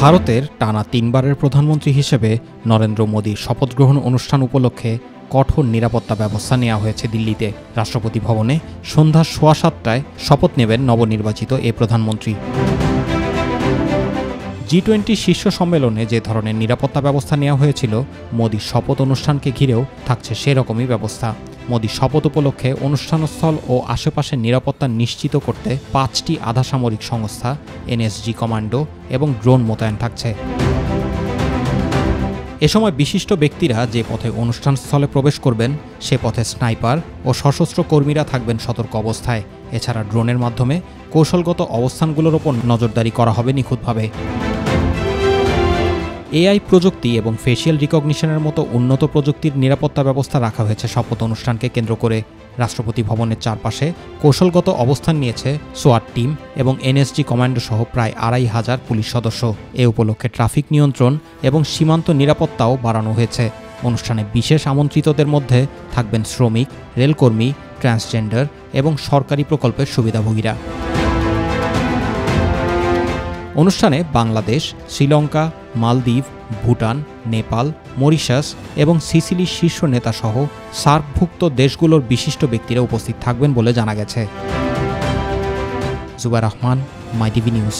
ভারতের টানা ৩বারের প্রধানমন্ত্রী হিসেবে নরেন্দ্র মোদীর শপথ গ্রহণ অনুষ্ঠান উপলক্ষে কঠোর নিরাপত্তা ব্যবস্থা নেওয়া হয়েছে দিল্লিতে। রাষ্ট্রপতি ভবনে সন্ধ্যা ৭:১৫টায় শপথ নেবেন নবনির্বাচিত এ প্রধানমন্ত্রী। G20 শীর্ষ সম্মেলনে যে ধরনের নিরাপত্তা ব্যবস্থা নেওয়া হয়েছিল, মোদীর শপথ অনুষ্ঠানকে ঘিরেও থাকছে সেরকমই ব্যবস্থা। মোদীর শপথ উপলক্ষে অনুষ্ঠানস্থল ও আশেপাশের নিরাপত্তা নিশ্চিত করতে ৫টি আধাসামরিক সংস্থা, NSG কমান্ডো এবং ড্রোন মোতায়েন থাকছে। এ সময় বিশিষ্ট ব্যক্তিরা যে পথে অনুষ্ঠানস্থলে প্রবেশ করবেন, সে পথে স্নাইপার ও সশস্ত্র কর্মীরা থাকবেন সতর্ক অবস্থায়। এছাড়া ড্রোনের মাধ্যমে কৌশলগত অবস্থানগুলোর ওপর নজরদারি করা হবে নিখুঁতভাবে। AI প্রযুক্তি এবং ফেসিয়াল রিকগনিশনের মতো উন্নত প্রযুক্তির নিরাপত্তা ব্যবস্থা রাখা হয়েছে শপথ অনুষ্ঠানকে কেন্দ্র করে। রাষ্ট্রপতি ভবনের চারপাশে কৌশলগত অবস্থান নিয়েছে সোয়াট টিম এবং NSG কমান্ডো সহ প্রায় ২৫০০ পুলিশ সদস্য। এ উপলক্ষে ট্রাফিক নিয়ন্ত্রণ এবং সীমান্ত নিরাপত্তাও বাড়ানো হয়েছে। অনুষ্ঠানে বিশেষ আমন্ত্রিতদের মধ্যে থাকবেন শ্রমিক, রেলকর্মী, ট্রান্সজেন্ডার এবং সরকারি প্রকল্পের সুবিধাভোগীরা। অনুষ্ঠানে বাংলাদেশ, শ্রীলঙ্কা, মালদ্বীপ, ভুটান, নেপাল, মরিশাস এবং সিসিলির শীর্ষ নেতাসহ সার্কভুক্ত দেশগুলোর বিশিষ্ট ব্যক্তিরা উপস্থিত থাকবেন বলে জানা গেছে। Zubair Rahman, My TV news.